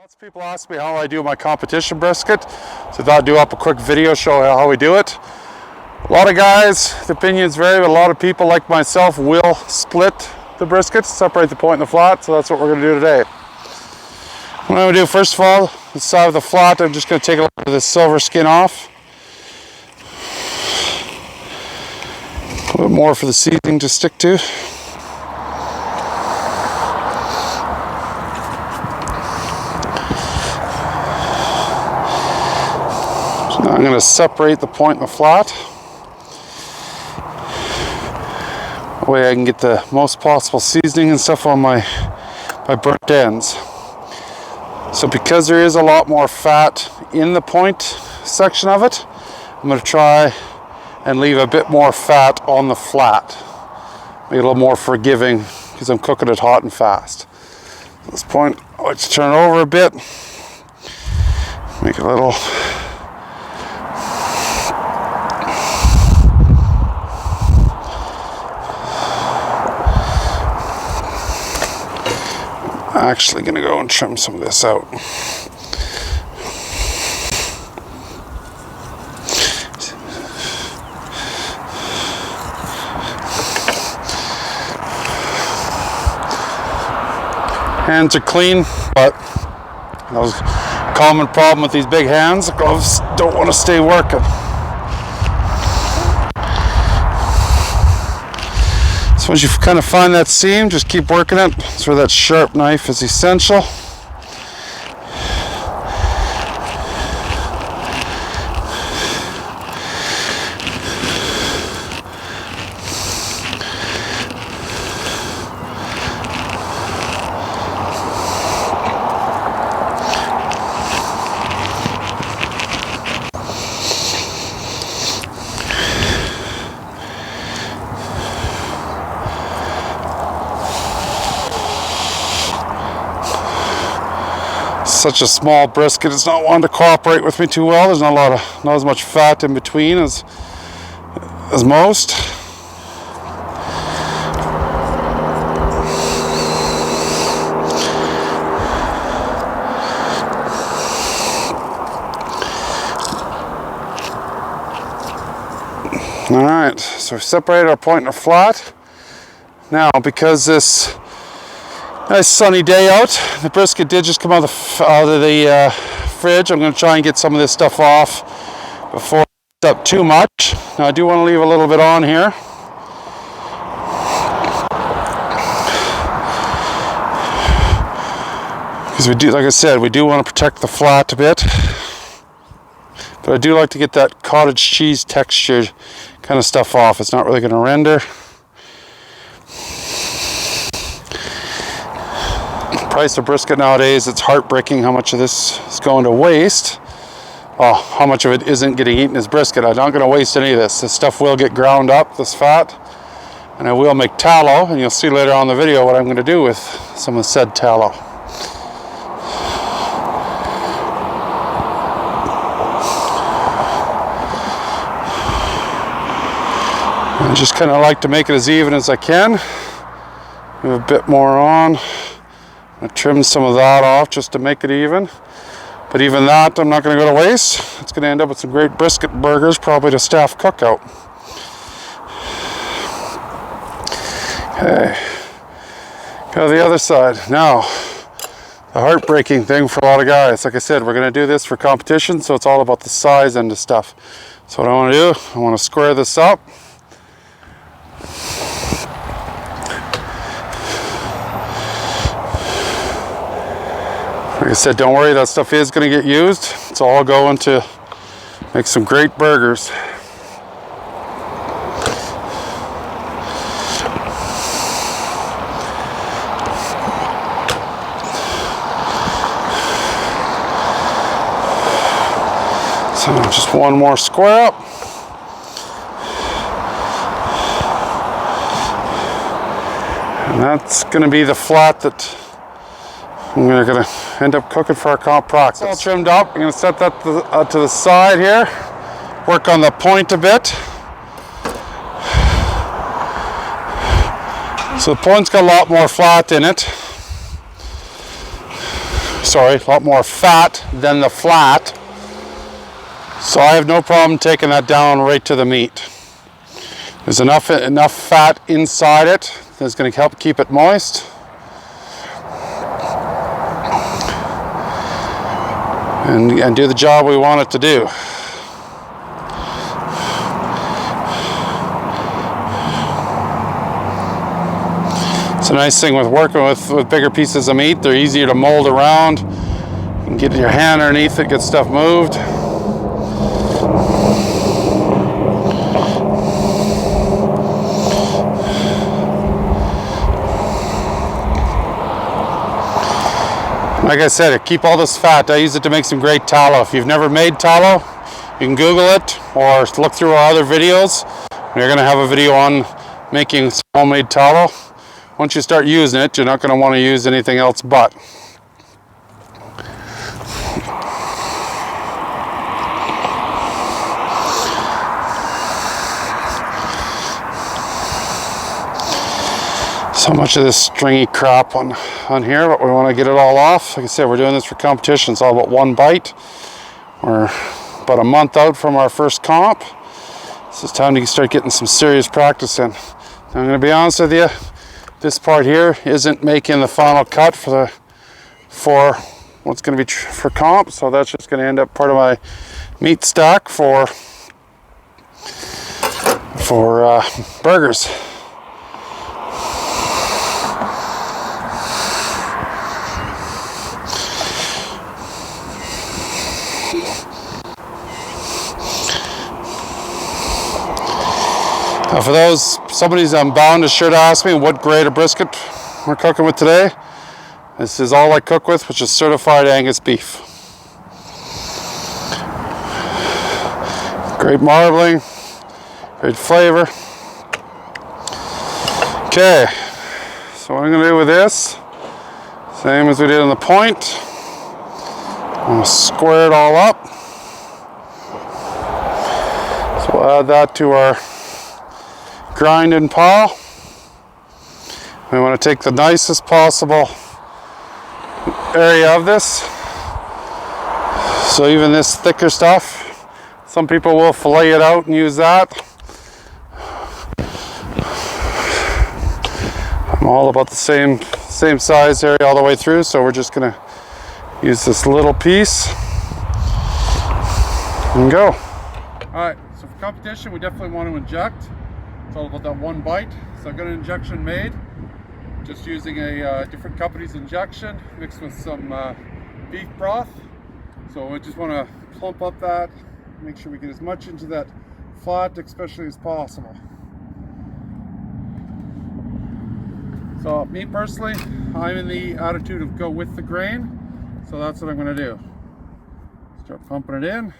Lots of people ask me how I do my competition brisket, so I thought I'd do up a quick video show how we do it. A lot of guys, the opinions vary, but a lot of people like myself will split the brisket, separate the point and the flat, so that's what we're going to do today. What I'm going to do, first of all, the side of the flat, I'm just going to take a little bit of the silver skin off. A little bit more for the seasoning to stick to. Now I'm going to separate the point and the flat. That way I can get the most possible seasoning and stuff on my burnt ends. So because there is a lot more fat in the point section of it, I'm going to try and leave a bit more fat on the flat. Make it a little more forgiving because I'm cooking it hot and fast. At this point, I like to turn it over a bit. Make it a little... Actually going to go and trim some of this out. Hands are clean, but that was a common problem with these big hands. The gloves don't want to stay working. So once you kind of find that seam, just keep working it. That's where that sharp knife is essential. Such a small brisket, it's not wanting to cooperate with me too well. There's not as much fat in between as most. All right, so we've separated our point and our flat. Now, because this nice sunny day out, the brisket did just come out of the fridge. I'm going to try and get some of this stuff off before it's up too much. Now I do want to leave a little bit on here. Because we do, like I said, we do want to protect the flat a bit. But I do like to get that cottage cheese texture kind of stuff off. It's not really going to render. Price of brisket nowadays, it's heartbreaking how much of this is going to waste. Well, how much of it isn't getting eaten as brisket. I'm not going to waste any of this. This stuff will get ground up, this fat, and I will make tallow, and you'll see later on in the video what I'm going to do with some of the said tallow. I just kind of like to make it as even as I can. Move a bit more on. I trimmed some of that off just to make it even. But even that, I'm not going to go to waste. It's going to end up with some great brisket burgers, probably to staff cookout. Okay. Go to the other side. Now, the heartbreaking thing for a lot of guys. Like I said, we're going to do this for competition, so it's all about the size end of stuff. So what I want to do, I want to square this up. Like I said, don't worry, that stuff is going to get used. It's all going to make some great burgers. So just one more square up. And that's going to be the flat that we're going to end up cooking for our comp practice. It's all trimmed up. I'm going to set that to the side here. Work on the point a bit. So the point's got a lot more flat in it. sorry, a lot more fat than the flat. So I have no problem taking that down right to the meat. There's enough fat inside it that's going to help keep it moist. And do the job we want it to do. It's a nice thing with working with bigger pieces of meat. They're easier to mold around. You can get your hand underneath it, get stuff moved. Like I said, keep all this fat. I use it to make some great tallow. If you've never made tallow, you can Google it or look through our other videos. We're going to have a video on making homemade tallow. Once you start using it, you're not going to want to use anything else but. So much of this stringy crap on here, but we want to get it all off. Like I said, we're doing this for competition. It's all about one bite. We're about a month out from our first comp. So it's time to start getting some serious practice in. I'm going to be honest with you, this part here isn't making the final cut for what's going to be for comp. So that's just going to end up part of my meat stack for burgers. Now for those, somebody's bound to sure to ask me what grade of brisket we're cooking with today. This is all I cook with, which is certified Angus beef. Great marbling, great flavor. Okay, so what I'm going to do with this, same as we did on the point, I'm going to square it all up. So we'll add that to our grinding pile. We want to take the nicest possible area of this. So even this thicker stuff, some people will fillet it out and use that. I'm all about the same size area all the way through, so we're just going to use this little piece and go. Alright, so for competition we definitely want to inject. It's all about that one bite. So I've got an injection made, just using a different company's injection mixed with some beef broth. So we just want to plump up that, make sure we get as much into that flat especially as possible. So me personally, I'm in the attitude of go with the grain, so that's what I'm going to do. Start pumping it in.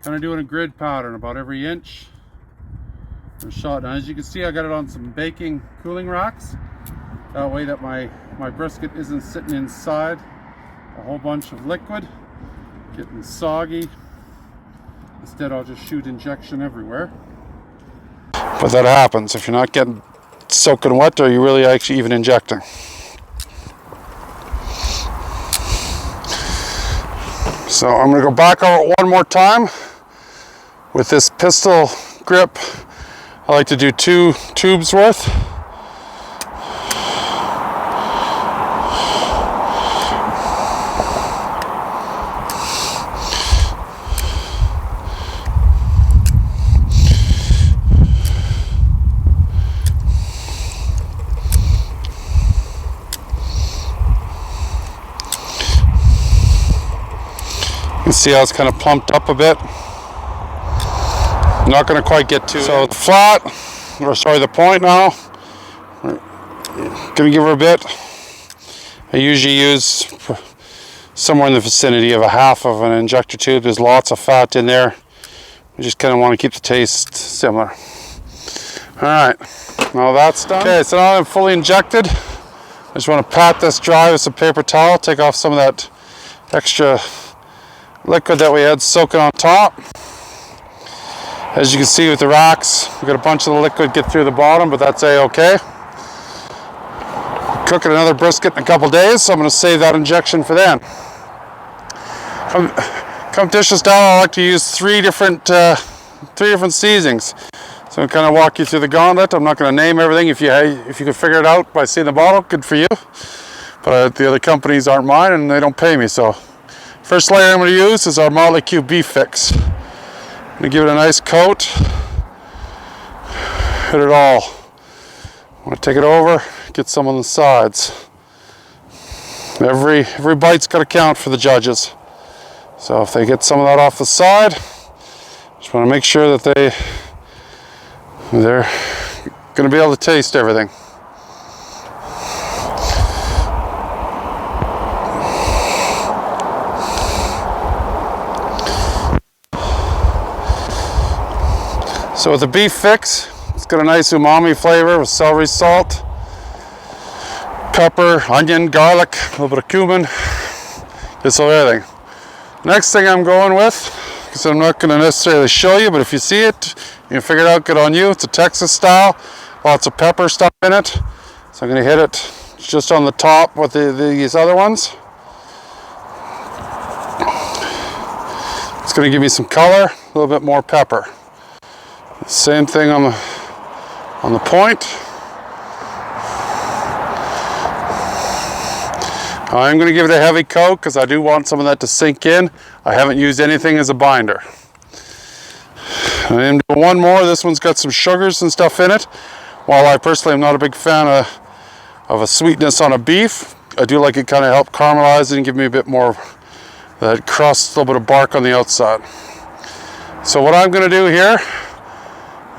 Kind of doing a grid pattern about every inch per shot. Now as you can see, I got it on some baking cooling racks. That way that my brisket isn't sitting inside a whole bunch of liquid, getting soggy. Instead I'll just shoot injection everywhere. But that happens if you're not getting soaking wet or you're really actually even injecting. So I'm going to go back over it one more time. With this pistol grip, I like to do 2 tubes worth. You can see how it's kind of plumped up a bit. Not going to quite get to so flat, or sorry, the point now. We're going to give her a bit. I usually use somewhere in the vicinity of a half of an injector tube. There's lots of fat in there. We just kind of want to keep the taste similar. Alright, now that's done. Okay, so now I'm fully injected. I just want to pat this dry with some paper towel, take off some of that extra liquid that we had soaking on top. As you can see with the racks, we've got a bunch of the liquid get through the bottom, but that's a-okay. cooking another brisket in a couple days, so I'm going to save that injection for then. Competition style, I like to use three different seasonings. So I'm kind of walk you through the gauntlet. I'm not going to name everything. If you could figure it out by seeing the bottle, good for you. But the other companies aren't mine and they don't pay me. So first layer I'm going to use is our Motley Que beef fix. I'm going to give it a nice coat. Hit it all. I'm going to take it over, get some on the sides. Every bite's got to count for the judges. So if they get some of that off the side, just want to make sure that they're going to be able to taste everything. So with the beef fix, it's got a nice umami flavor with celery salt, pepper, onion, garlic, a little bit of cumin, just everything. Next thing I'm going with, because I'm not going to necessarily show you, but if you see it, you can figure it out, good on you. It's a Texas style, lots of pepper stuff in it. So I'm going to hit it just on the top with these other ones. It's going to give me some color, a little bit more pepper. Same thing on the point. I'm going to give it a heavy coat because I do want some of that to sink in. I haven't used anything as a binder. I'm doing one more. This one's got some sugars and stuff in it. While I personally am not a big fan of a sweetness on a beef, I do like it kind of help caramelize it and give me a bit more that crust, a little bit of bark on the outside. So what I'm going to do here,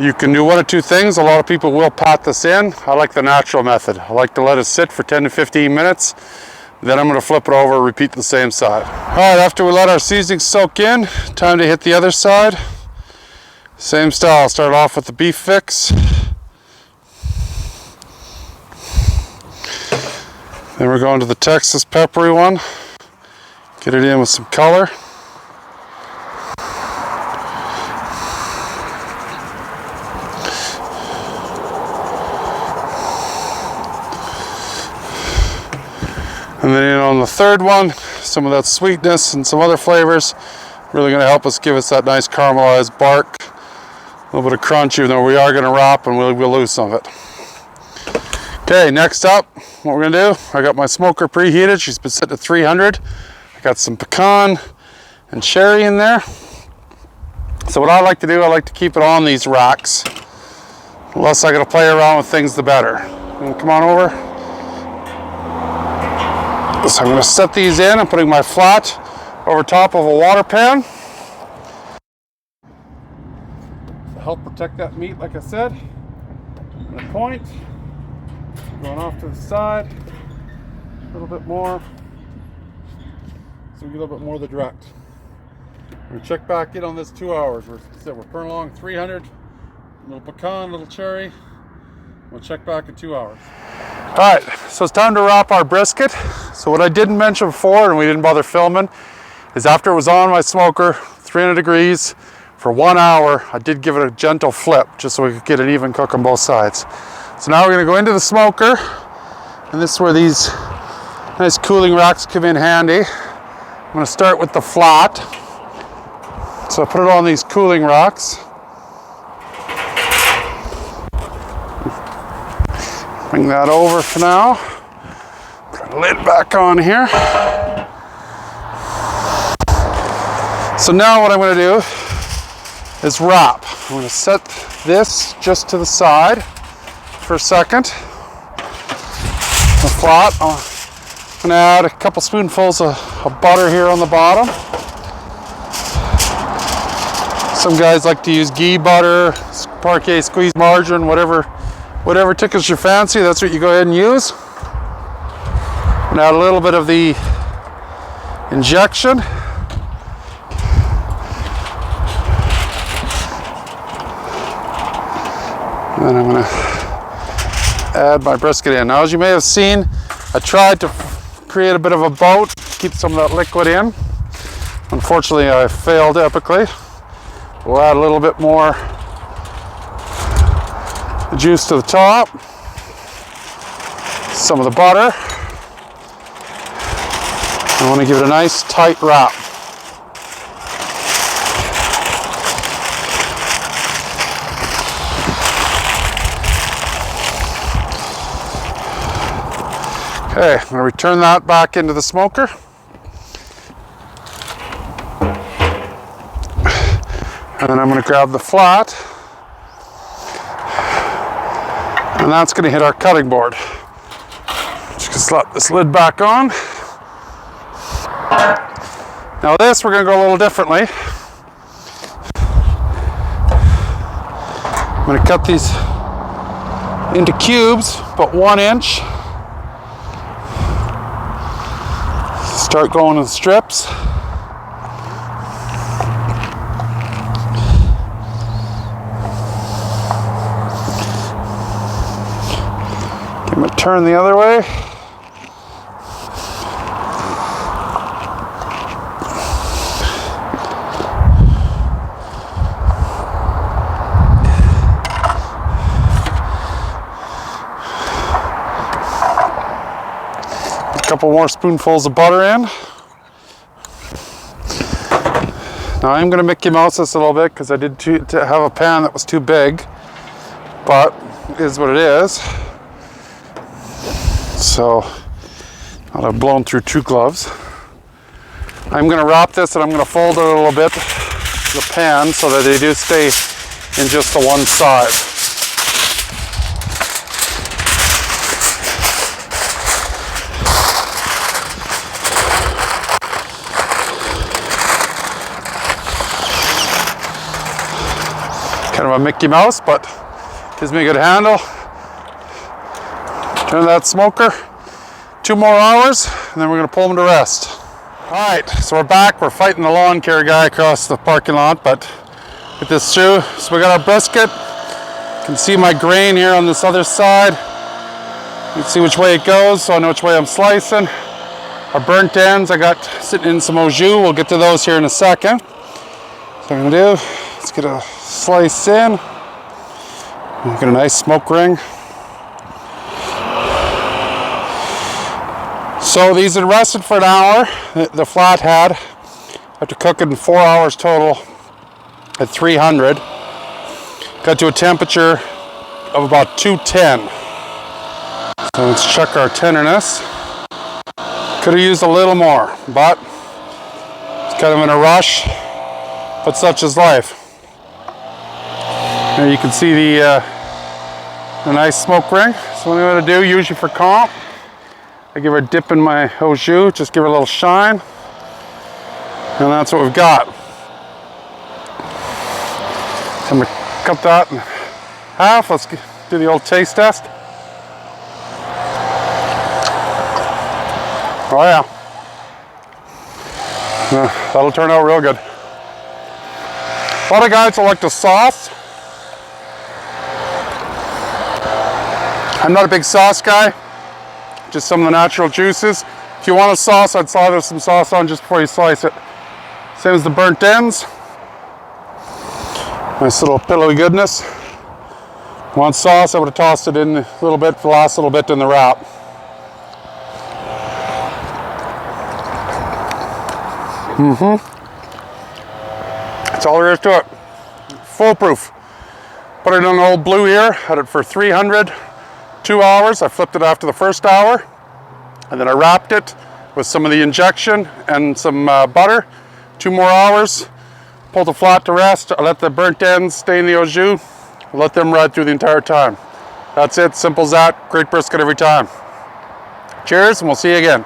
you can do one of two things. A lot of people will pat this in. I like the natural method. I like to let it sit for 10 to 15 minutes. Then I'm going to flip it over, repeat the same side. All right, after we let our seasoning soak in, time to hit the other side. Same style, start off with the beef fix. Then we're going to the Texas peppery one. Get it in with some color. And then on the third one, some of that sweetness and some other flavors, really going to help us give us that nice caramelized bark, a little bit of crunch, even though we are going to wrap and we'll lose some of it. Okay, next up, what we're going to do, I got my smoker preheated. She's been set to 300. I got some pecan and cherry in there. So what I like to do, I like to keep it on these racks. The less I got to play around with things, the better. Come on over. So I'm going to set these in. I'm putting my flat over top of a water pan. To help protect that meat, like I said. And a point. Going off to the side. A little bit more. So we get a little bit more of the direct. We're going to check back in on this 2 hours. We're putting along 300. A little pecan, a little cherry. We'll check back in 2 hours. Alright, so it's time to wrap our brisket. So what I didn't mention before, and we didn't bother filming, is after it was on my smoker, 300 degrees, for 1 hour, I did give it a gentle flip, just so we could get an even cook on both sides. So now we're going to go into the smoker, and this is where these nice cooling racks come in handy. I'm going to start with the flat. So I put it on these cooling racks. Bring that over for now. Put the lid back on here. So now what I'm going to do is wrap. I'm going to set this just to the side for a second. The flat. I'm going to add a couple spoonfuls of butter here on the bottom. Some guys like to use ghee butter, parquet squeezed margarine, whatever tickles your fancy, that's what you go ahead and use. And add a little bit of the injection. And then I'm going to add my brisket in. Now, as you may have seen, I tried to create a bit of a boat, keep some of that liquid in. Unfortunately, I failed epically. We'll add a little bit more juice to the top. some of the butter. I want to give it a nice tight wrap. Okay, I'm going to return that back into the smoker. And then I'm going to grab the flat. And that's going to hit our cutting board. Just slap this lid back on. Now this, we're going to go a little differently. I'm going to cut these into cubes, about 1 inch. Start going in strips. Give them a turn the other way. Couple more spoonfuls of butter in. Now I'm going to Mickey Mouse this a little bit because I did to have a pan that was too big, but it is what it is. So I've blown through 2 gloves. I'm going to wrap this and I'm going to fold it a little bit, the pan, so that they do stay in just the one side. Kind of a Mickey Mouse, but gives me a good handle. Turn that smoker, 2 more hours, and then we're gonna pull them to rest. All right, so we're back. We're fighting the lawn care guy across the parking lot, but get this through. So we got our brisket. You can see my grain here on this other side. You can see which way it goes, so I know which way I'm slicing. Our burnt ends, I got sitting in some au jus. We'll get to those here in a second. So I'm gonna do, let's get a slice in. Get a nice smoke ring. So these had rested for an hour. The flat had, after cooking 4 hours total at 300. Got to a temperature of about 210. So let's check our tenderness. Could have used a little more, but it's kind of in a rush. But such is life. There you can see the nice smoke ring. So what I'm going to do, usually for comp, I give her a dip in my au jus, just give her a little shine. And that's what we've got. So I'm going to cut that in half. Let's do the old taste test. Oh yeah. That'll turn out real good. A lot of guys will like the sauce. I'm not a big sauce guy, just some of the natural juices. If you want a sauce, I'd slather some sauce on just before you slice it. Same as the burnt ends. Nice little pillowy goodness. Want sauce, I would have tossed it in a little bit, the last little bit in the wrap. That's all there is to it. Foolproof. Put it in an old blue here, had it for 300, 2 hours. I flipped it after the first hour, and then I wrapped it with some of the injection and some butter. 2 more hours, pulled the flat to rest. I let the burnt ends stay in the au jus. Let them ride through the entire time. That's it, simple as that. Great brisket every time. Cheers, and we'll see you again.